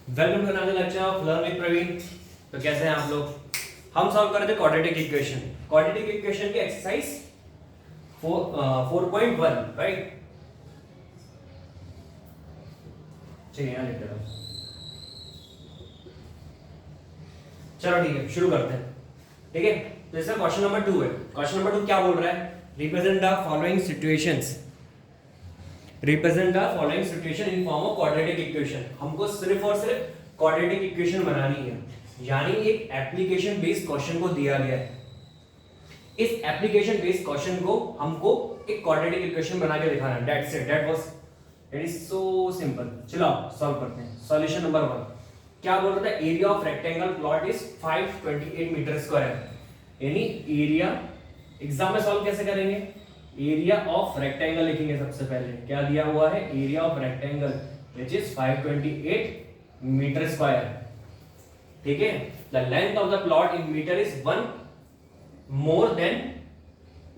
Welcome to another lecture of learn with Praveen. तो कैसे हैं आप लोग? हम सॉल्व कर रहे थे क्वाड्रेटिक इक्वेशन। क्वाड्रेटिक इक्वेशन की एक्सरसाइज 4.1 राइट। चलिए यहां लिखते हैं। चलो ठीक है, शुरू करते हैं। ठीक है, तो इसका क्वेश्चन नंबर 2 है। क्वेश्चन नंबर 2 क्या बोल रहा है? Represent the following situations. Represent the following situation in form of quadratic equation. हमको सिर्फ और सिर्फ क्वाड्रेटिक इक्वेशन बनानी है, यानी एक एप्लीकेशन बेस्ड क्वेश्चन को दिया गया है। इस एप्लीकेशन बेस्ड क्वेश्चन को हमको एक क्वाड्रेटिक इक्वेशन बना के दिखाना है। That's it, it is so simple. चलो सॉल्व करते हैं। सॉल्यूशन नंबर 1 क्या बोल रहा था? Area of rectangle plot is 528 metre square. यानी एरिया, एग्जाम में सॉल्व कैसे करेंगे? एरिया ऑफ रेक्टेंगल लिखेंगे सबसे पहले। क्या दिया हुआ है? Area of rectangle which is 528 metre square. ठीक है, the length of the plot in metre is 1 more than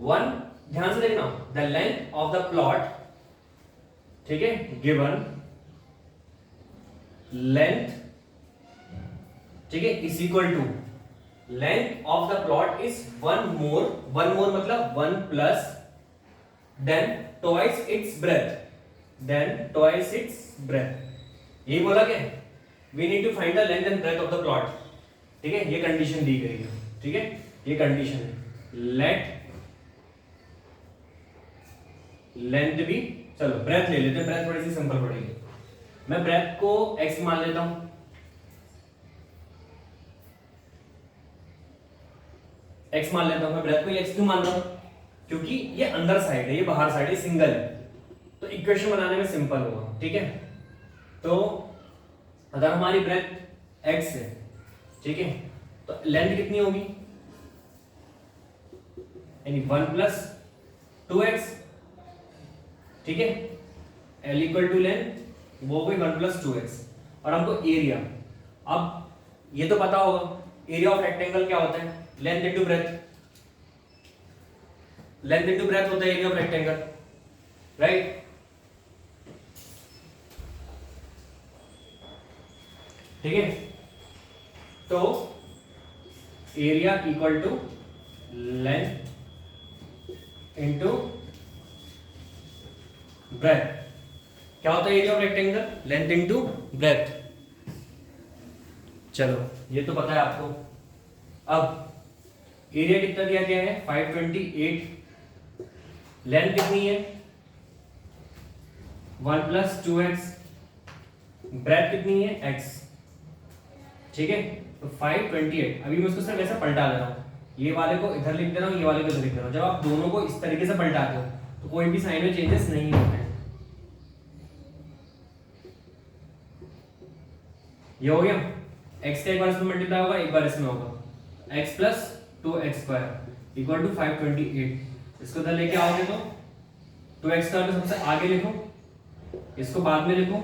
1। ध्यान से देखना, the length of the plot, ठीक है, गिवन लेंथ, ठीक है, is equal to length of the plot is 1 more मतलब 1 plus then twice its breadth। यही बोला क्या? we need to find the length and breadth of the plot। ठीक है, ये कंडीशन दी गई है। ठीक है, ये कंडीशन है। let लेंथ भी, चलो ब्रेथ ले लेते हैं। ब्रेथ थोड़ी सी सिंपल पड़ेगी। मैं ब्रेथ को x मान लेता हूं। x मान लेता हूं। मैं ब्रेथ को x क्यों मान रहा हूं? क्योंकि ये अंदर साइड है, ये बाहर साइड है, सिंगल है, तो इक्वेशन बनाने में सिंपल होगा। ठीक है, तो अगर हमारी ब्रेथ x है, ठीक है, तो लेंथ कितनी होगी? यानी 1 प्लस 2x। ठीक है, L इक्वल टू लेंथ वो भी 1 प्लस 2x। और हमको एरिया, अब ये तो पता होगा एरिया ऑफ रेक्टेंगल क्या होता है? Length into breadth. Length into breadth होता है एरिया ऑफ रेक्टेंगल, राइट। ठीक है, तो area equal to length into breadth. क्या होता है area of rectangle? Length into breadth. चलो ये तो पता है आपको। अब एरिया कितना दिया गया है? 528। लेंथ कितनी है? 1 प्लस 2x। ब्रेथ कितनी है? x। ठीक है, तो 528। अभी मैं उसको सिर्फ ऐसा पलटा दे रहा हूं। ये वाले को इधर लिख दे रहा हूं, ये वाले को इधर लिख दे रहा हूं। जब आप दोनों को इस तरीके से पलटाते हो तो कोई भी साइन में चेंजेस नहीं होते हैं। ये हो गया। x का एक बार इसमें मल्टीप्लाई होगा, एक बार इसमें होगा। x plus 2x square equal to 528। इसको इधर लेके आओगे तो 2x स्क्वायर को सबसे आगे लिखो, इसको बाद में लिखो,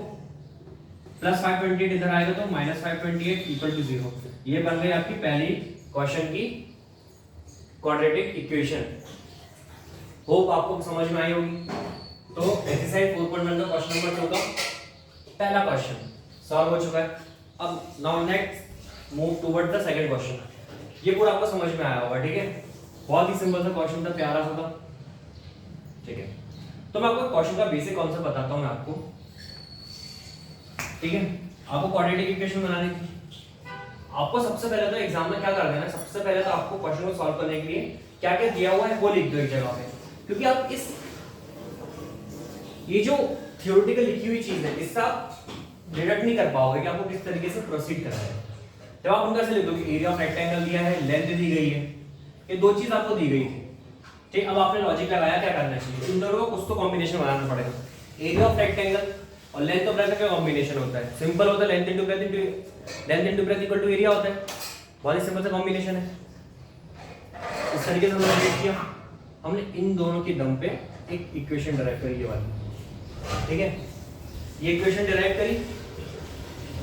प्लस 528 इधर आएगा तो माइनस 528 इक्वल टू 0। ये बन गई आपकी पहली क्वेश्चन की क्वाड्रेटिक इक्वेशन। होप आपको समझ में आई होगी। तो एक्सरसाइज 4.1 का क्वेश्चन नंबर 2 का पहला क्वेश्चन सॉल्व हो चुका है। अब now next move toward the second question. ये पूरा आपको समझ में आया होगा। ठीक है, बहुत ही सिंपल सा क्वेश्चन था, प्यारा सा था। ठीक है, तो मैं आपको क्वेश्चन का बेसिक कॉन्सेप्ट बताता हूं मैं आपको। ठीक है, आपको क्वाड्रेटिक इक्वेशन बनानी थी। आपको सबसे पहले तो एग्जाम में क्या कर देना है? सबसे पहले तो आपको क्वेश्चन को सॉल्व करने के लिए क्या क्या दिया हुआ है वो लिख दो एक जगह पे। क्योंकि आप ये जो थ्योरेटिकल लिखी हुई चीज है, इससे आप डिडक्ट नहीं कर पाओगे कि आपको किस तरीके से प्रोसीड करना है। जब आप उनका से लिख दो कि एरिया ऑफ रेक्टेंगल दिया है, लेंथ दी गई है, ये दो चीज आपको दी गई थी। ठीक, अब आपने लॉजिक लगाया क्या करना चाहिए? इन दोनों का कुछ तो कॉम्बिनेशन बनाना पड़ेगा। एरिया ऑफ रेक्टेंगल और लेंथ ऑफ ब्रेथ का कॉम्बिनेशन होता है। सिंपल होता है, length into breadth equal to area होता है। बहुत ही सिंपल सा कॉम्बिनेशन है। इस तरीके से हमने डिराइव किया। हमने इन दोनों के दम पे एक इक्वेशन डिराइव करी, ये वाली। ठीक है, ये इक्वेशन डिराइव करी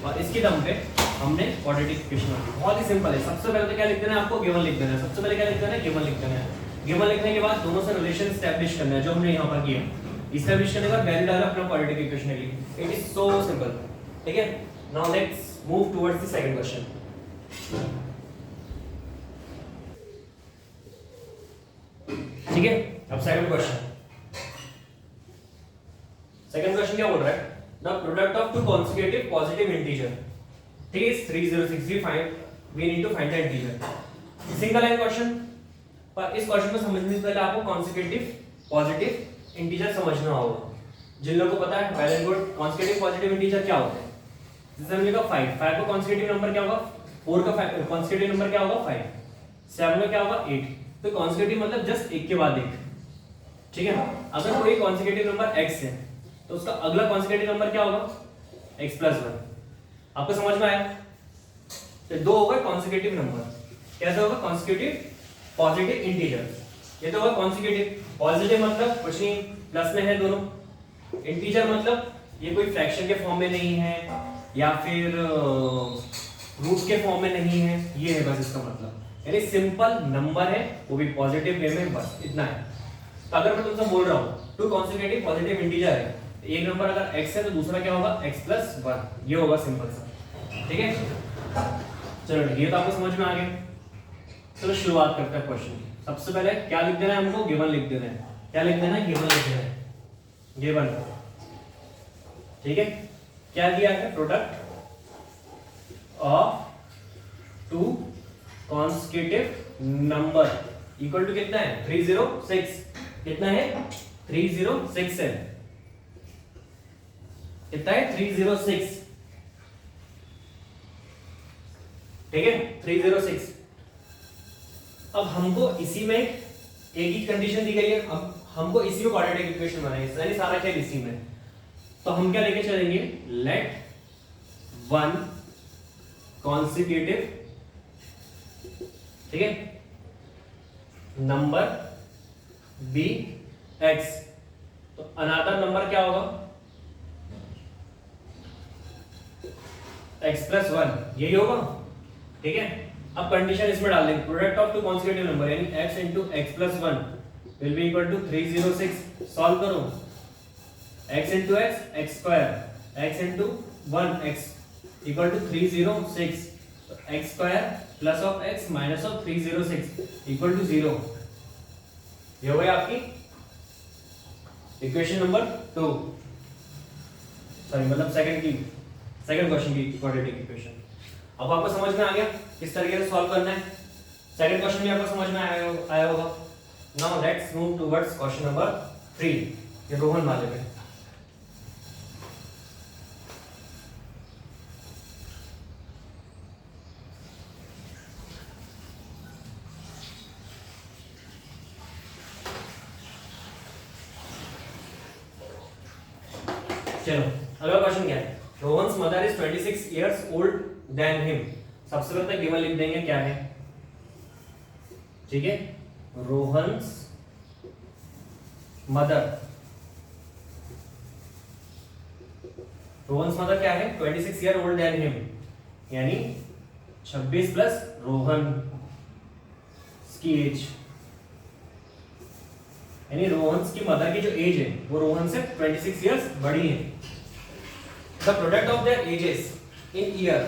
और इसके दम पे हमने क्वाड्रेटिक इक्वेशन बनाई। बहुत ही सिंपल है। सबसे पहले तो क्या लिख देना है आपको? गिवन लिख देना है। सबसे पहले क्या लिख देना है? गिवन लिख देना है। गिवन लिखने के बाद दोनों से रिलेशन एस्टैब्लिश करना है, जो हमने यहाँ पर किया। इस्टेब्लिश करने के बाद वैल्यू डाला अपना क्वाड्रेटिक इक्वेशन के लिए। It is so simple. ठीक है, now let's move towards the second question. ठीक है, अब सेकंड क्वेश्चन। सेकंड क्वेश्चन क्या बोल रहा है? The product of two consecutive positive integer, ठीक है, 3063 find, we need to find the integer. Single line question, पर इस क्वेश्चन को समझने से पहले आपको कॉन्सेक्यूटिव पॉजिटिव इंटीजर समझना होगा। जिन लोगों को पता है well and good. Consecutive positive integer क्या होते हैं? जैसे हमने कहा 5 का कॉन्सेक्यूटिव नंबर क्या होगा? 4 का कॉन्सेक्यूटिव नंबर क्या होगा? 5। 7 का क्या होगा? 8। तो कॉन्सेक्यूटिव मतलब जस्ट एक के बाद एक, ठीक है। अगर कोई कॉन्सेक्यूटिव नंबर x है तो उसका अगला कॉन्सेक्यूटिव नंबर क्या होगा? x + 1। आपको समझ में आया? तो दो होगा कॉन्सेक्यूटिव नंबर। कैसे होगा? Consecutive positive integer. ये तो होगा कॉन्सेक्यूटिव। पॉजिटिव मतलब कुछ नहीं, प्लस में है दोनों। इंटीजर मतलब ये कोई फ्रैक्शन के फॉर्म में नहीं है या फिर रूट के फॉर्म में नहीं है, ये है बस इसका मतलब। यानी सिंपल नंबर है, वो भी पॉजिटिव वे में, बस इतना है। तो अगर मैं तुमसे बोल रहा हूँ टू कॉन्सेक्यूटिव पॉजिटिव इंटीजर है, एक नंबर अगर x है तो दूसरा क्या होगा? x + 1। ये होगा सिंपल सा, ठीक है। चलो ठीक है, ये तो आपको समझ में आ गया। चलो शुरुआत करते हैं क्वेश्चन की। सबसे पहले क्या लिख देना है हमको? गिवन लिख देना है। क्या लिख देना है? गिवन लिख देना है। गिवन, ठीक है। क्या दिया है? Product of two consecutive number equal to कितना है? 306। कितना है? 306 है। कितना है? 306, ठीक है, 306। अब हमको इसी में एक ही कंडीशन दी गई है, अब हमको इसी में क्वाड्रेटिक इक्वेशन बनानी है, यानी सारा खेल इसी में। तो हम क्या लेके चलेंगे? लेट वन कॉन्सेक्यूटिव, ठीक है, नंबर बी एक्स, तो अनदर नंबर क्या होगा? x + 1, यही होगा, ठीक है। अब कंडीशन इसमें डाल देंगे, product of two consecutive number यानी x * x + 1 will be equal to 306। Solve करो, x * x x², x * 1x equal to 306, x² plus of x minus of 306 equal to 0। ये हो गई आपकी इक्वेशन नंबर 2, सॉरी मतलब सेकंड क्वेश्चन की quadratic equation. अब आपको समझ में आ गया किस तरीके से सॉल्व करना है। सेकंड क्वेश्चन भी आपको समझ में आया होगा। Now let's move towards question number 3, ये रोहन वाले पे। चलो अगला क्वेश्चन क्या है? Rohan's mother is 26 years old than him। सबसे पहले गिवन लिख देंगे क्या है, ठीक है। रोहन्स मदर क्या है? 26 year old than him, यानी 26 प्लस रोहन की एज, यानी रोहन्स की मदर की जो एज है वो रोहन से 26 years बड़ी है। The product of their ages in year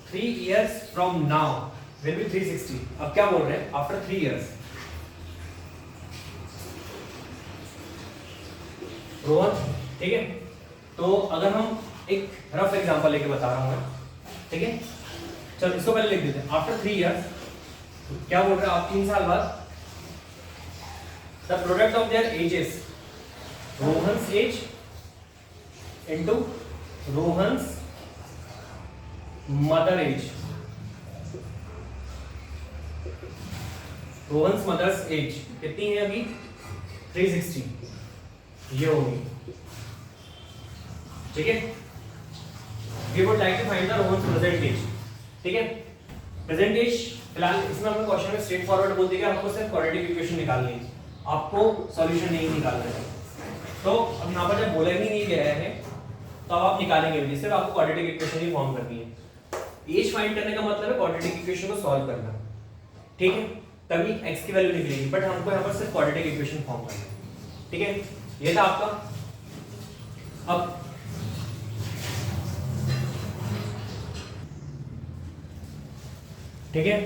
3 years from now will be 360। अब क्या बोल रहे हैं? After 3 years रोहन, ठीक है। तो अगर हम एक रफ एग्जांपल लेके बता रहा हूं मैं, ठीक है। चलो इसको पहले लिख देते हैं। आफ्टर 3 years क्या बोल रहे हैं आप? 3 साल बाद the product of their ages, Rohan's age into Rohan's mother age, Rohan's mother's age कितनी है अभी? 360, ये होगी, ठीक है। We would like to find the Rohan's present age, ठीक है। प्रेजेंट एज फिलहाल इसमें हमें क्वेश्चन में स्ट्रेट फॉरवर्ड बोलते हैं कि आपको सिर्फ क्वाड्रेटिक इक्वेशन निकालनी है, आपको सॉल्यूशन नहीं निकालना है। तो अब यहाँ पर जब बोला ही नहीं गया है तो अब आप निकालेंगे भी, सिर्फ आपको क्वाड्रेटिक इक्वेशन ही फॉर्म करनी है। एज फाइंड करने का मतलब है क्वाड्रेटिक इक्वेशन को सॉल्व करना, ठीक है, तभी x की वैल्यू निकलेगी। बट हमको यहाँ पर सिर्फ क्वाड्रेटिक इक्वेशन फॉर्म करना है, ठीक है। ये था आपका। अब ठीक है,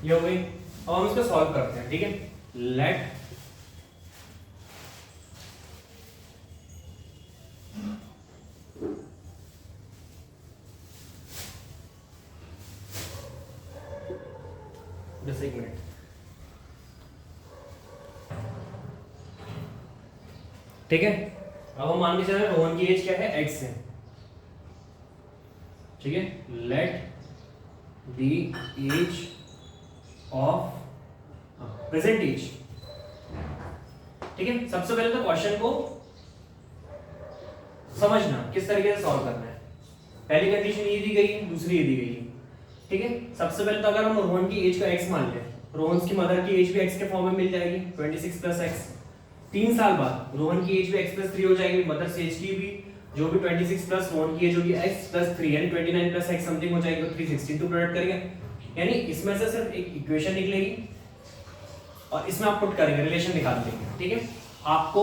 ये हो गई। अब हम इसको सॉल्व करते हैं, ठीक है। लेट जैसे एक मिनट, ठीक है। अब हम मान के चल रहे हैं रोहन की एज क्या है, x है, ठीक है। Let the age of present age, ठीक है। सबसे पहले तो क्वेश्चन को समझना किस तरीके से सॉल्व करना है। पहली कंडीशन ये दी गई है, दूसरी ये दी गई है, ठीक है। सबसे पहले तो अगर हम रोहन की एज को x मान लें, रोहन की मदर की एज भी x के फॉर्म में मिल जाएगी, 26 प्लस x। 3 साल बाद रोहन की एज भी x प्लस 3 हो जाएगी, मदर एज की भी जो भी 26 प्लस रोहन की एज होगी x प्लस 3 यानी 29 प्लस x समथिंग हो जाएगी, तो 362 प्रोडक्ट करेंगे, यानी इसमें से सिर्फ एक इक्वेशन निकलेगी और इसमें आप पुट करेंगे, रिलेशन निकाल देंगे, ठीक है। आपको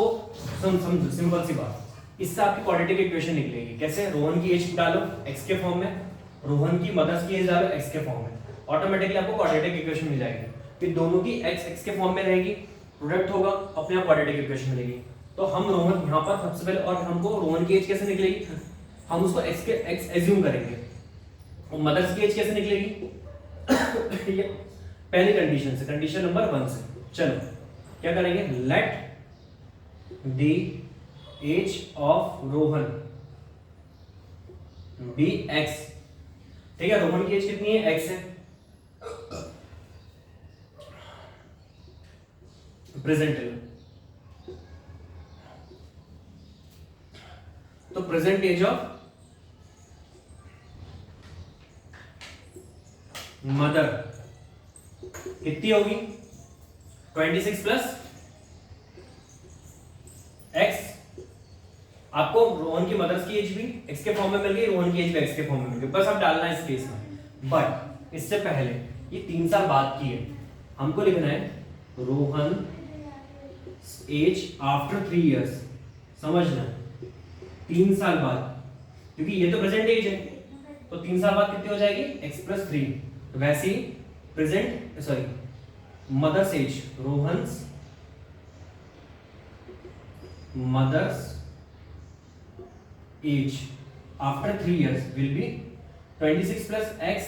समझो सिंपल सी बात, इससे आपकी क्वाड्रेटिक इक्वेशन निकलेगी। कैसे? रोहन की एज डालो x के फॉर्म में, रोहन की मदर्स की एज डालो x के फॉर्म में, ऑटोमेटिकली आपको क्वाड्रेटिक इक्वेशन मिल जाएगी। फिर दोनों की x के फॉर्म में रहेगी, प्रोडक्ट होगा, अपने आप क्वाड्रेटिक इक्वेशन मिलेगी। तो हम रोहन यहाँ पर सबसे पहले, और हमको रोहन की एज कैसे निकलेगी, हम उसको x एज्यूम करेंगे, और मदर्स की एज कैसे निकलेगी पहली कंडीशन से, कंडीशन नंबर 1 से। चलो क्या करेंगे, let the age of Rohan be x, ठीक है। रोहन की एज कितनी है, x है, प्रेजेंट है, तो प्रेजेंट एज ऑफ मदर कितनी होगी, 26 प्लस x। आपको रोहन की मदर्स की एज भी x के फॉर्म में मिल गई, रोहन की एज भी x के फॉर्म में मिल गई, बस अब डालना है इस केस में। बट इससे पहले ये 3 साल बाद की है, हमको लिखना है रोहन एज आफ्टर 3 इयर्स, समझना 3 साल बाद, क्योंकि ये तो प्रेजेंट एज है, तो 3 साल बाद कितनी हो जाएगी, x प्लस 3। तो वैसे ही present mother's age, Rohan's mother's age after 3 years will be 26 plus x।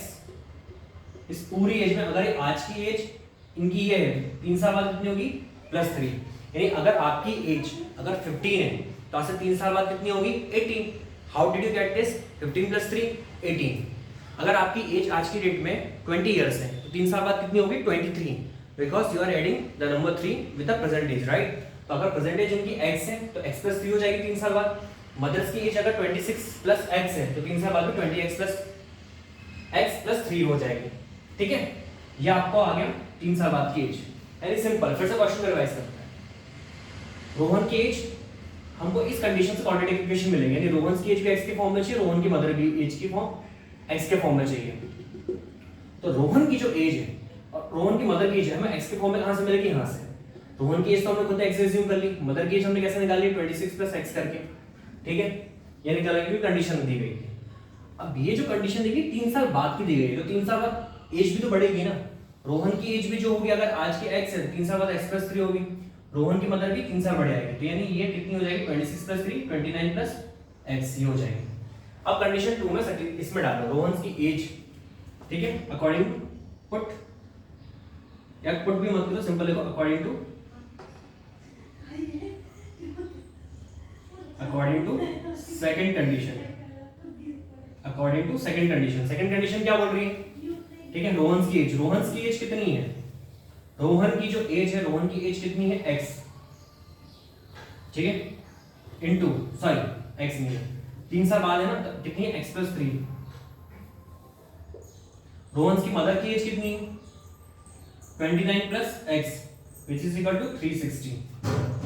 इस पूरी एज में अगर आज की एज इनकी ये है, 3 साल बाद कितनी होगी, प्लस 3, यानी अगर आपकी एज अगर 15 है तो आज से 3 साल बाद कितनी होगी, 18। How did you get this, 15 plus 3 18। अगर आपकी एज आज की डेट में 20 इयर्स है तो 3 साल बाद कितनी होगी, 23, because you are adding the number 3 with the present age, right. तो अगर प्रेजेंट एज उनकी x है तो x प्लस 3 हो जाएगी 3 साल बाद। मदर्स की एज अगर 26 प्लस x है तो 3 साल बाद में 20x प्लस 3 हो जाएगी, ठीक है। ये आपको आ गया 3 साल बाद की एज, वेरी सिंपल। फिर से क्वेश्चन रिवाइज करते हैं। रोहन की एज हमको इस कंडीशन से क्वाड्रेटिक इक्वेशन मिलेंगे, यानी रोहन की एज भी x के फॉर्म में चाहिए, रोहन की मदर की एज की फॉर्म x के फॉर्म में चाहिए। तो रोहन की जो एज है और रोहन की मदर की एज है हमें x के फॉर्म में कहां से मिलेगी, यहां से। रोहन की एज तो हमने खुद x एज्यूम कर ली, मदर की एज हमने कैसे निकाली, 26 प्लस x करके, ठीक है। ये निकाला कि कंडीशन दी गई थी। अब ये जो कंडीशन दी गई 3 साल बाद की दी गई, तो 3 साल बाद एज भी तो बढ़ेगी ना। रोहन की एज भी जो होगी, अगर आज की x है 3 साल बाद x प्लस 3 होगी, रोहन की मदर भी 3 साल बढ़ जाएगी, तो यानी ये कितनी हो जाएगी, 26 प्लस 3 29 प्लस x ये हो जाएगी। अब कंडीशन 2 में इसमें डालो रोहन की एज, ठीक है, अकॉर्डिंग पुट, या पुट भी मत करो, सिंपल लिखो according to second condition, according to second condition. Second condition क्या बोल रही है, ठीक है, रोहन की एज कितनी है, रोहन की जो एज है, रोहन की एज कितनी है, x, ठीक है, इनटू सॉरी x नहीं है, 3 साल बाद है ना, तो कितनी है, x प्लस 3। रोहन की मदर की एज कितनी है, 29 plus x which is equal to 360।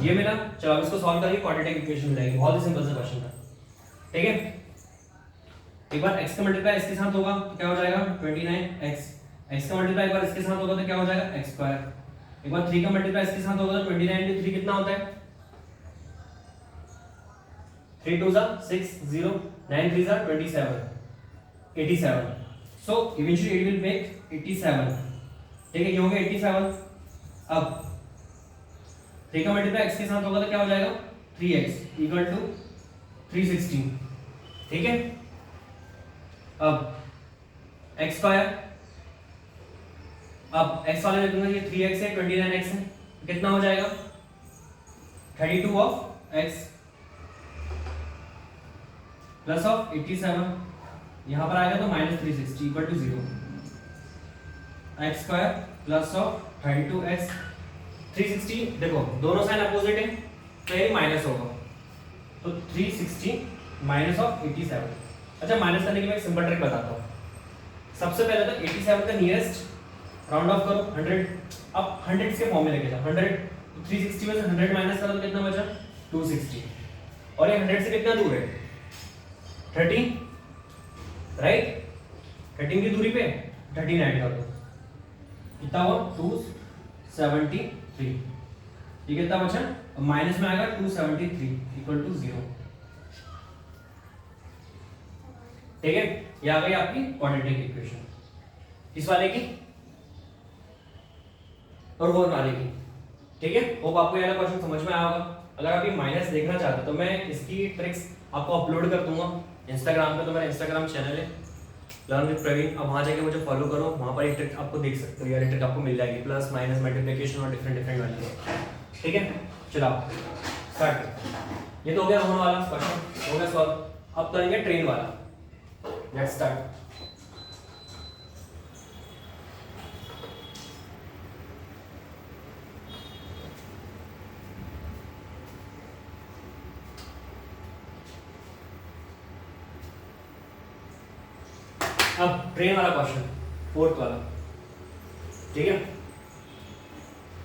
ये मिला। चलो अब इसको सॉल्व करिए, क्वाड्रेटिक इक्वेशन मिलेगी, बहुत ही सिंपल सा क्वेश्चन था, ठीक है। एक बार x का मल्टीप्लाई इसके साथ होगा तो क्या हो जाएगा, 29x, x का मल्टीप्लाई एक बार इसके साथ होगा तो क्या हो जाएगा, x स्क्वायर। एक बार 3 का मल्टीप्लाई इसके साथ होगा तो 29 into 3 कितना होता है, 3 2 6 0 9 3 27 87। So eventually it will make 87, ठीक है, ये हो गया 87। अब 3 का मल्टीप्लाई x के साथ होगा तो क्या हो जाएगा 3x इक्वल टू 316, ठीक है। अब x स्क्वायर, अब x वाले लिखूंगा ये 3x है 29x है, कितना हो जाएगा 32 ऑफ x प्लस ऑफ 87, यहां पर आएगा तो minus 360 equal to 0, x square plus of 32x 360, देखो दोनों साइन अपोजिट है तो ये माइनस होगा, तो 360 माइनस ऑफ 87। अच्छा, माइनस करने की मैं एक सिंपल ट्रिक बताता हूँ। सबसे पहले तो 87 का नियरेस्ट राउंड ऑफ करो 100, अब 100 के फॉर्म में लेके जाओ 100, तो 360 में से 100 माइनस करो तो कितना बचा 260, और ये 100 से कितना दूर है 13, राइट, 13 की दूरी पे 13 ऐड कर दो, कितना हुआ 273, ये कितना बचा, माइनस में आएगा 273 इक्वल टू 0, ठीक है। ये आ गई आपकी क्वाड्रेटिक इक्वेशन इस वाले की और वो वाले की, ठीक है। होप आपको ये वाला क्वेश्चन समझ में आया होगा। अगर आप ये माइनस देखना चाहते हो तो मैं इसकी ट्रिक्स आपको अपलोड कर दूंगा इंस्टाग्राम पे, तो मेरा इंस्टाग्राम चैनल है लर्न विद प्रवीण, अब वहां जाके मुझे फॉलो करो, वहां पर ये ट्रिक आपको देख सकते हो, ये ट्रिक आपको मिल जाएगी, प्लस माइनस मल्टीप्लिकेशन और डिफरेंट वैल्यू, ठीक है। चलो स्टार्ट, ये तो हो गया रोहन वाला क्वेश्चन, हो गया सॉल्व। अब करेंगे ट्रेन वाला, लेट्स स्टार्ट। अब ट्रेन वाला क्वेश्चन, फोर्थ वाला, ठीक है।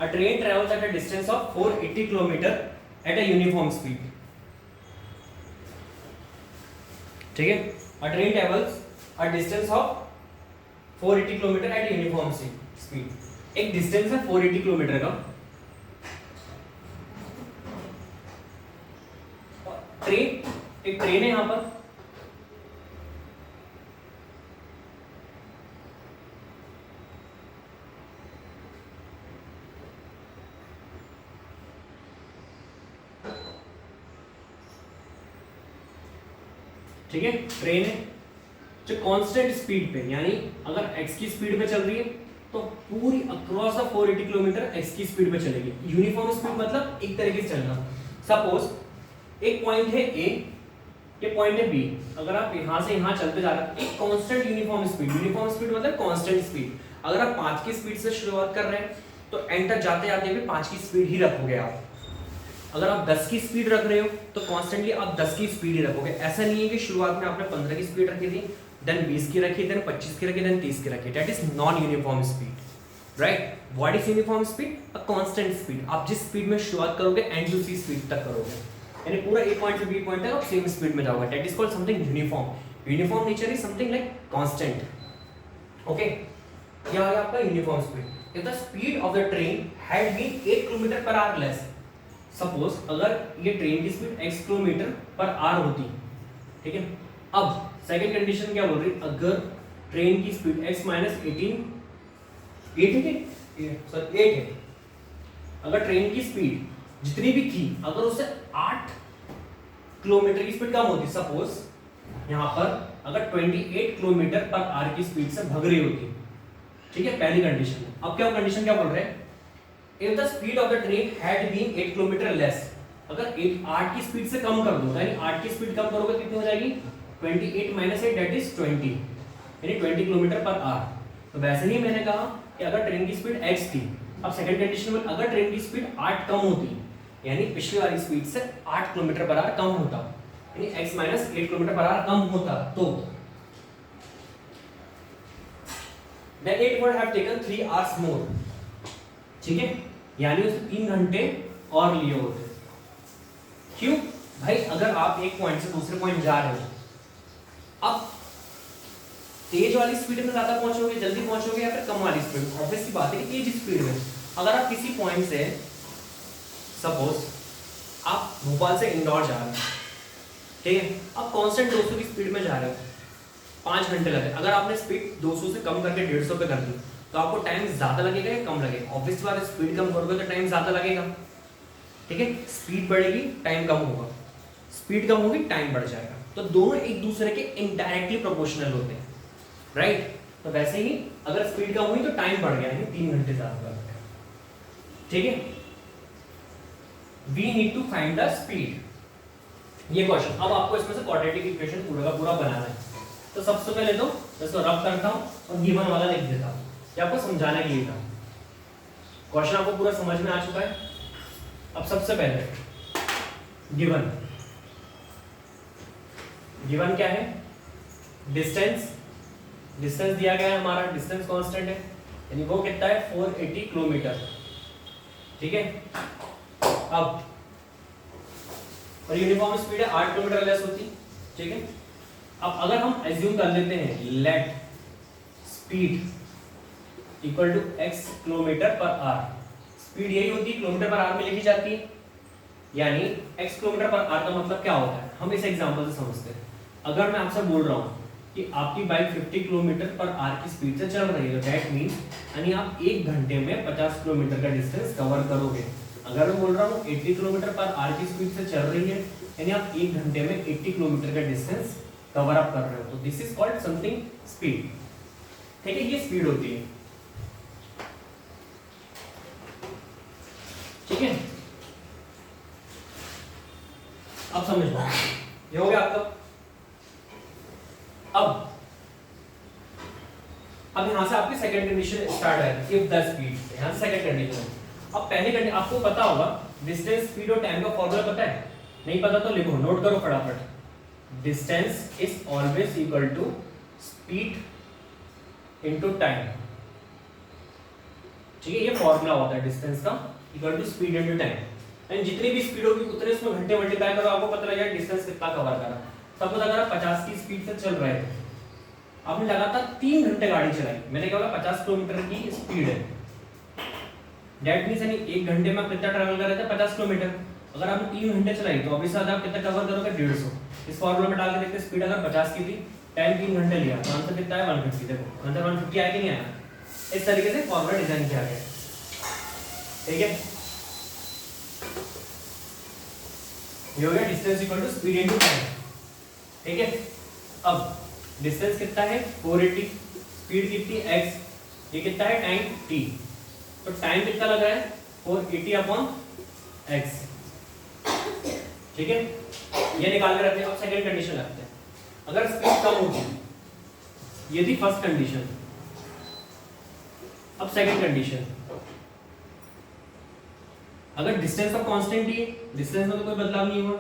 A train travels at a distance of 480 km at a uniform speed, ठीक है। A train travels a distance of 480 km at a uniform speed, एक डिस्टेंस है 480 किलोमीटर का, ट्रेन, एक ट्रेन है यहां पर, ठीक है, ट्रेन है जो कांस्टेंट स्पीड पे, यानी अगर x की स्पीड पे चल रही है तो पूरी अक्रॉस द 480 किलोमीटर x की स्पीड पे चलेगी। यूनिफॉर्म स्पीड मतलब एक तरीके से चलना। सपोज एक पॉइंट है A, ये पॉइंट है B, अगर आप यहां से यहां चलते जा रहे हैं एक constant uniform speed, uniform speed मतलब कांस्टेंट स्पीड। अगर आप 5 की स्पीड से शुरुआत कर रहे हैं तो एंड तक जाते जाते भी 5 की स्पीड ही रखोगे आप। अगर आप 10 की स्पीड रख रहे हो तो कॉन्स्टेंटली आप 10 की स्पीड ही रखोगे। ऐसा नहीं है कि शुरुआत में आपने 15 की स्पीड रखी थी, देन 20 की रखी, देन 25 की रखी, देन 30 की रखी। That is non uniform speed, right. What is uniform speed? A constant speed. आप जिस स्पीड में शुरुआत करोगे एंड उसी स्पीड तक करोगे, यानी पूरा ए पॉइंट से बी पॉइंट तक आप सेम स्पीड में जाओगे। That is called something uniform. Uniform nature is something like constant, okay. क्या है आपका uniform speed? If the speed of the train had been 8 kilometre per hour less, suppose अगर ये train की speed x kilometre per hour होती, ठीक है। अब सेकंड कंडीशन क्या बोल रही है? अगर ट्रेन की स्पीड x माइनस 8 है, अगर ट्रेन की स्पीड जितनी भी थी अगर उससे 8 किलोमीटर की स्पीड कम होती, सपोज यहां पर अगर 28 किलोमीटर पर आवर की स्पीड से भाग रही होती, ठीक है, पहली कंडीशन। अब क्या कंडीशन क्या बोल रहे हैं? If the speed of the train had been 8 kilometre less, अगर 8 की स्पीड से कम कर दो, यानी 8 की स्पीड कम करोगे कितनी हो जाएगी? 28 माइनस 8 दैट इज 20, यानी 20 किलोमीटर पर आवर। तो वैसे ही मैंने कहा कि अगर ट्रेन की स्पीड x थी, अब सेकंड कंडीशन में अगर ट्रेन की स्पीड 8 कम होती, यानी पिछली वाली स्पीड से 8 किलोमीटर पर आवर कम होता, यानी x minus 8 kilometre per hour कम होता, तो then it would have taken 3 hours more, ठीक है, यानी उसे 3 घंटे और लिए होते। क्यों भाई? अगर आप एक पॉइंट से दूसरे पॉइंट जा रहे हो, अब तेज वाली स्पीड में ज्यादा पहुंचोगे, जल्दी पहुंचोगे, या फिर कम वाली स्पीड में? ऑब्वियस सी बात है कि तेज स्पीड में। अगर आप किसी पॉइंट से, सपोज आप भोपाल से इंदौर जा रहे हो, ठीक है, आप कांस्टेंट 200 की स्पीड में जा रहे हो, 5 घंटे लगे। अगर आपने स्पीड 200 से कम करके 150 पे कर दी तो आपको टाइम ज्यादा लगेगा या कम लगेगा? ऑब्वियस बात है, स्पीड कम करोगे तो टाइम ज्यादा लगेगा। ठीक है, स्पीड बढ़ेगी टाइम कम होगा, स्पीड कम होगी टाइम बढ़ जाएगा। तो दोनों एक दूसरे के इनडायरेक्टली प्रोपोर्शनल होते हैं, राइट। तो वैसे ही अगर स्पीड कम हुई तो टाइम बढ़ गया, यानी 3 घंटे ज्यादा लग गया। ठीक है, we need to find the speed. ये क्वेश्चन, अब आपको इसमें से क्वाड्रेटिक इक्वेशन पूरा का पूरा बनाना है। तो सबसे पहले तो इसको रब करता हूं और गिवन वाला लिख देता हूं, ये आपको समझाने के लिए था। क्वेश्चन आपको पूरा समझ में आ चुका है। अब सबसे पहले गिवन, गिवन क्या है? डिस्टेंस, डिस्टेंस दिया गया है हमारा, डिस्टेंस कांस्टेंट है, यानी वो कितना है 480 किलोमीटर। ठीक है, अब और यूनिफॉर्म स्पीड है 8 किलोमीटर लेस होती। ठीक है, अब अगर हम एज्यूम कर लेते हैं let speed equal to x kilometre per hour, speed यही होती है किलोमीटर पर आवर में लिखी जाती है, यानी x किलोमीटर पर आवर का मतलब क्या होता है हम इस एग्जांपल से समझते हैं। अगर मैं आपसे बोल रहा हूं कि आपकी बाइक 50 किलोमीटर पर आवर की स्पीड से चल रही है, तो दैट मींस यानी आप 1 घंटे में 50 किलोमीटर का डिस्टेंस कवर करोगे। अगर मैं बोल रहा हूँ 80 किलोमीटर पर आवर की स्पीड से चल रही है, यानी आप 1 घंटे में 80 किलोमीटर का डिस्टेंस कवर अप कर रहे हो, तो this is called something speed. ठीक है, ये स्पीड होती है। ठीक है, अब समझ लो, ये हो गया आपका। अब यहां से आपकी सेकंड कंडीशन स्टार्ट है, इफ द स्पीड, यहां से सेकंड कंडीशन। अब पहली कंडीशन आपको पता होगा, डिस्टेंस, स्पीड और टाइम का फॉर्मूला पता है? नहीं पता तो लिखो, नोट करो फटाफट। Distance is always equal to speed into time. ठीक है, ये फॉर्मूला होता है डिस्टेंस का, equal to speed into time. And जितनी भी स्पीड होगी उतने उसमें घंटे मल्टीप्लाई करो, आपको पता लग जाएगा डिस्टेंस कितना कवर करा। सपोज अगर आप 50 की स्पीड से चल रहे थे, आपने लगातार 3 घंटे गाड़ी चलाई, मैंने क्या बोला 50 किलोमीटर की स्पीड है, दैट मींस यानी 1 घंटे में आप कितना ट्रैवल कर रहे थे 50 किलोमीटर। अगर आपने 3 घंटे चलाई तो ऑब्वियस बात है आप कितना कवर करोगे 150। इस फार्मूला में डाल के देखते हैं, स्पीड अगर 50 की थी, टाइम 3 घंटे लिया, तो आंसर कितना है 150। देखो आंसर 150 आया कि नहीं आया? इस तरीके से फार्मूला डिजाइन किया गया। ठीक है, ये हो गया distance equal to speed into time. ठीक है, अब डिस्टेंस कितना है 480, स्पीड कितनी x, ये कितना है टाइम t, तो टाइम कितना लग रहा है 480 अपॉन x। ठीक है, ये निकाल के रखते हैं। अब सेकंड कंडीशन रखते हैं, अगर स्पीड कम होगी, ये थी फर्स्ट कंडीशन। अब सेकंड कंडीशन, अगर डिस्टेंस अब कांस्टेंट ही है, डिस्टेंस में तो कोई बदलाव नहीं हुआ,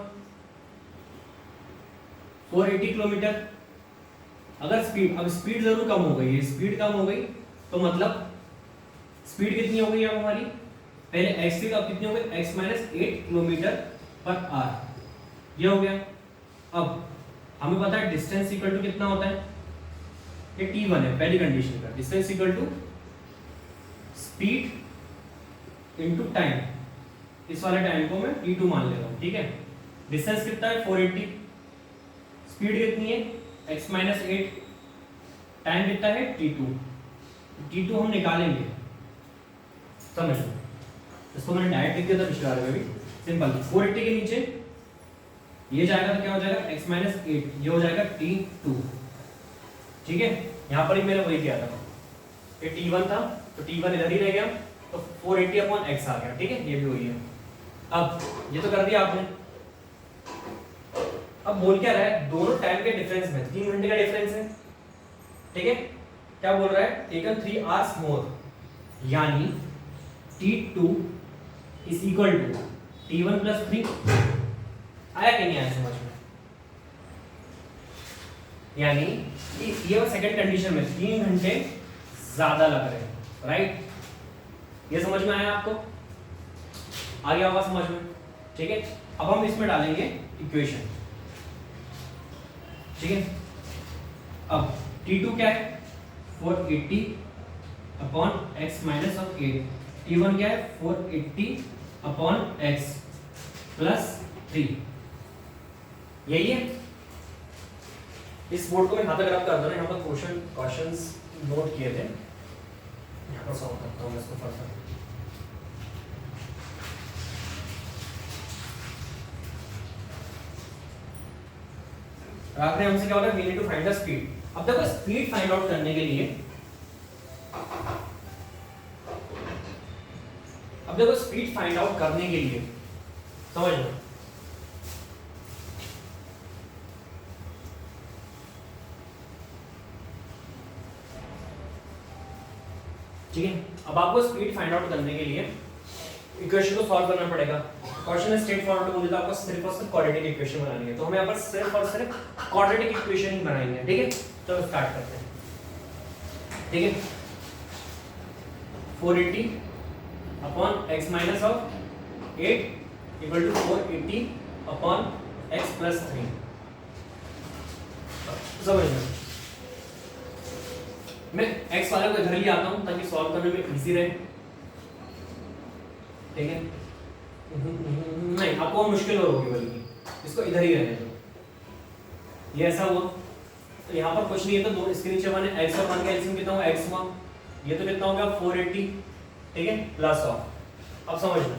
480 किलोमीटर। अगर स्पीड, अब स्पीड जरूर कम हो गई है, स्पीड कम हो गई तो मतलब स्पीड कितनी हो गई अब हमारी, पहले x थी, अब कितनी हो गई x minus 8 kilometre per our, ये हो गया। अब हमें पता है डिस्टेंस इक्वल टू कितना होता है, ये t1 है पहली कंडीशन का, distance equal to speed into time, इस वाले टाइम को मैं t2 मान ले रहा हूं। ठीक है, डिस्टेंस कितना है 480, स्पीड कितनी है x माइनस 8, टाइम कितना है t2, t2 हम निकालेंगे, समझ लो। इसको मैंने डायरेक्ट लिख दिया था पिछले वाले में भी, सिंपल। 480 के नीचे ये जाएगा तो क्या हो जाएगा x माइनस 8, ये हो जाएगा t2। ठीक है, यहाँ पर ही मैंने वही किया था, ये t1 था तो t1 इधर ही रह गया, तो 480 अपॉन x आ गया। ठीक है, ये भी वही है। अब ये तो कर दिया आपने। अब बोल क्या रहा है, दोनों टाइम के डिफरेंस में 3 घंटे का डिफरेंस है। ठीक है, क्या बोल रहा है, टेकन 3 आवर्स मोर, यानी t2 is equal to t1 plus 3। आया कि नहीं आया समझ में? यानी ये सेकंड कंडीशन में 3 घंटे ज्यादा लग रहे हैं, राइट? ये समझ में आया आपको? आ गया होगा समझ में? ठीक है, अब हम इसमें डालेंगे इक्वेशन। ठीक है, अब t2 क्या है 480 upon x minus of 8, t1 क्या है 480 अपॉन x प्लस 3, यही है। इस बोर्ड को मैं हाथ अगर आप कर दो ना, यहाँ पर क्वेश्चंस नोट किए थे, यहाँ पर सॉल्व करता हूँ मैं इसको फर्स्ट। आखिरी हमसे क्या होता है, we need to find the speed. अब देखो स्पीड फाइंड आउट करने के लिए, अब देखो स्पीड फाइंड आउट करने के लिए समझ लो, ठीक है। अब आपको स्पीड फाइंड आउट करने के लिए इक्वेशन को सॉल्व करना पड़ेगा। क्वेश्चन है स्ट्रेट फॉरवर्ड, मुझे तो आपको सिर्फ और सिर्फ क्वाड्रेटिक इक्वेशन बनानी है, तो हमें यहाँ पर सिर्फ और सिर्फ क्वाड्रेटिक इक्वेशन ही बनाएंगे, ठीक है। तो स्टार्ट करते हैं, ठीक है। 480 upon x minus of 8 equal to 480 upon x plus 3। समझ लो, मैं x वाले को इधर ही आता हूं ताकि सॉल्व करने में इजी रहे, ठीक है। नहीं, आपको मुश्किल होगी, बल्कि इसको इधर ही रहने दो। ये ऐसा हुआ, तो यहाँ पर कुछ नहीं है, तो दो इसके नीचे वन है, x और 1 का एलसीएम कितना हुआ, x हुआ, ये तो कितना हो गया 480, ठीक है, प्लस ऑफ। अब समझना,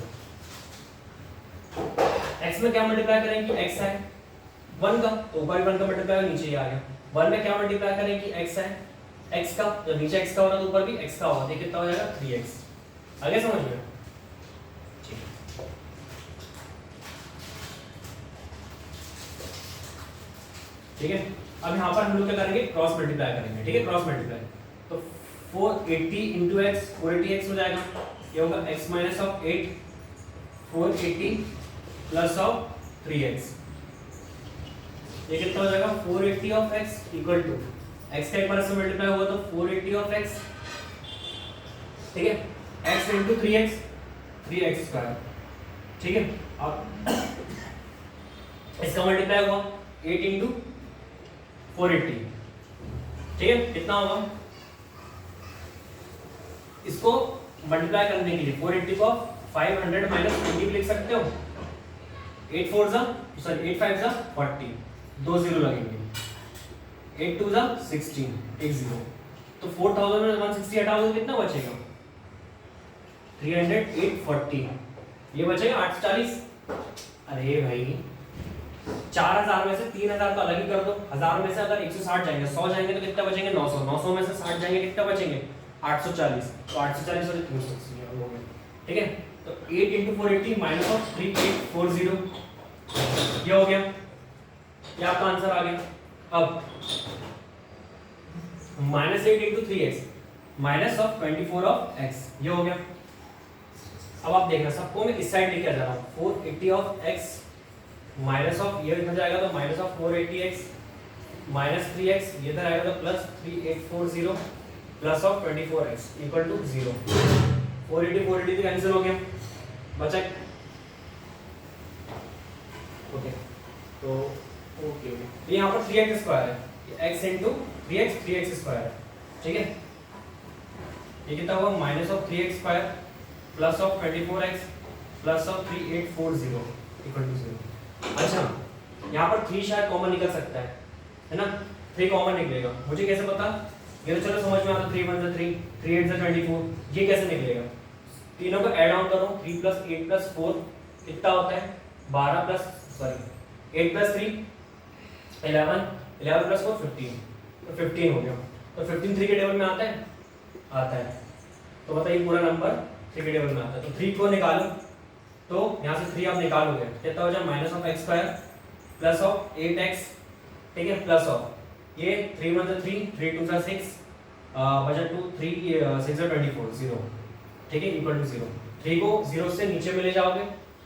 x में क्या मल्टीप्लाई करें कि x है 1 का, तो ऊपर 1 का मल्टीप्लाई नीचे ही आ गया। 1 में क्या मल्टीप्लाई करें कि x है x का, तो नीचे x का हो रहा है तो ऊपर भी x का होगा, तो कितना हो जाएगा 3x। आगे समझ में, ठीक है। अब यहाँ पर हम लोग क्या करेंगे, क्रॉस मल्टीप्लाई करेंगे, ठीक है, क्रॉस मल्टीप्लाई। तो 480 इंटू एक्स 480x हो जाएगा, ये होगा x minus of 8 480 plus of 3x, ये कितना हो जाएगा 480 of x equal to x का एक बार से मल्टीप्लाई होगा तो 480 ऑफ x, ठीक है, x into 3x 3x square, ठीक है। अब इसका मल्टीप्लाई होगा 8 इंटू 480, ठीक है, कितना होगा, इसको मल्टीप्लाई करने के लिए 480 को 500 माइनस 20 लिख सकते हो, 8 4 जा सॉरी 8 5 जा 40, 2 0 लगेंगे, 8 2 जा 16, 1 0, तो 4000 में 160 हटाओगे तो कितना बचेगा 300 840, ये बचेगा 840। अरे भाई 4000 में से 3000 तो अलग ही कर दो, 1000 में से अगर 160 जाएंगे 100 जाएंगे तो कितना बचेंगे 900, 900 में से 60 जाएंगे कितना बचेंगे 840, तो 840 और 360 हो गए, ठीक है। तो 8 into 480 माइनस ऑफ 3840, ये हो गया, ये आपका आंसर आ गया। अब -8 into 3x minus of 24 of x, ये हो गया। अब आप देखना, सबको मैं इस साइड लेके आ जा रहा हूँ, 480 ऑफ x माइनस ऑफ ये इधर जाएगा तो minus of 480x minus 3x, ये इधर आएगा तो plus 3840 plus of 24x equal to 0। 480 480 तो कैंसिल हो गया, बचा ओके, तो ओके ये यहाँ पर 3x स्क्वायर है, x into 3x 3x square है, ठीक है। ये कितना होगा minus of 3x square plus of 24x plus of 3840 equal to 0। अच्छा, यहाँ पर 3 शायद कॉमन निकल सकता है ना, 3 कॉमन निकलेगा, मुझे कैसे पता, ये तो चलो समझ में आता, 3 1 3 3 8 24, ये कैसे निकलेगा, तीनों को ऐड ऑन करो, 3 प्लस 8 प्लस 4 कितना होता है 12 प्लस सॉरी 8 प्लस 3 11 11 प्लस 4 15, तो 15 हो गया, तो 15 3 के टेबल में आता है, आता है, तो बताइए पूरा नंबर 3 के टेबल में आता है, तो 3 को निकालो, तो यहाँ से 3 आप निकालोगे कितना हो जाए minus of x square plus of 8x, ठीक है, प्लस ऑफ ये 3 1 3 3 2 6 बचा 2 3 6 24 0, ठीक है, इक्वल टू 0। 3 को 0 से नीचे में ले जाओगे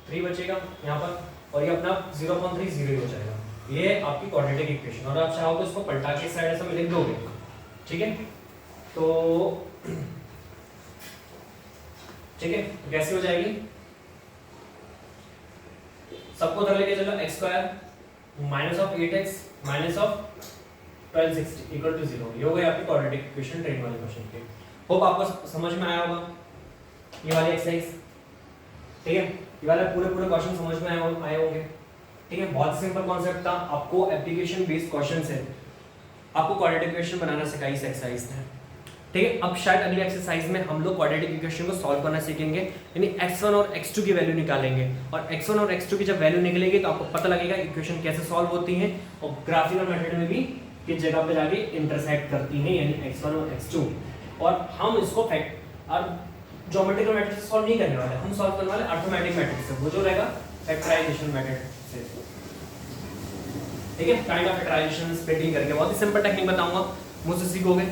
3 बचेगा यहाँ पर, और ये अपना 0.3 0 हो जाएगा, ये आपकी क्वाड्रेटिक इक्वेशन। और आप चाहो तो इसको पलटा के साइड ऐसा में लिख दोगे, ठीक है, तो ठीक है, तो कैसे हो जाएगी, सबको उधर लेके चलो, x square minus of 8x minus of 1260 equal to 0, ये हो गई आपकी क्वाड्रेटिक इक्वेशन ट्रेन वाले क्वेश्चन के। होप आपको समझ में आया होगा ये वाली एक्सरसाइज, ठीक है, ये वाले पूरे क्वेश्चन समझ में आए होंगे, ठीक है, बहुत सिंपल कॉन्सेप्ट था, आपको एप्लीकेशन बेस्ड क्वेश्चन है, आपको क्वाड्रेटिक इक्वेशन बनाना सिखाई इस एक्सरसाइज ने, ठीक है। अब शायद अगली एक्सरसाइज में हम लोग क्वाड्रेटिक इक्वेशन को सॉल्व करना सीखेंगे, यानी x1 और x2 की वैल्यू निकालेंगे, और x1 और x2 की जब वैल्यू निकलेगी तो आपको पता लगेगा इक्वेशन कैसे सॉल्व होती है, और ग्राफिकल मेथड में भी किस जगह पे जाके इंटरसेक्ट करती है, यानी x1 और x2। और हम इसको फैक्ट और ज्योमेट्रिकल मेथड से सॉल्व नहीं करने वाले, हम सॉल्व करने वाले अरिथमेटिक मेथड से, वो जो रहेगा फैक्टराइजेशन मेथड से, ठीक है। काइंड ऑफ फैक्टराइजेशन स्प्लिटिंग करके बहुत ही सिंपल टेक्निक बताऊंगा, मुझसे सीखोगे,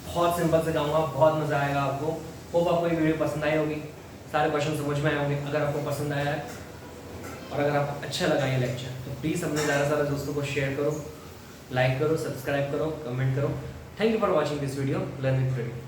बहुत सिंपल सिखाऊंगा, बहुत मजा आएगा आपको। होप आपको ये वीडियो पसंद आई होगी, सारे क्वेश्चन समझ में आए होंगे। अगर आपको पसंद आया है और अगर आपको अच्छा लगा ये लेक्चर तो प्लीज़ अपने ज़्यादा से ज़्यादा दोस्तों को शेयर करो, लाइक करो, सब्सक्राइब करो, कमेंट करो। Thank you for watching this video, learn with Freddy.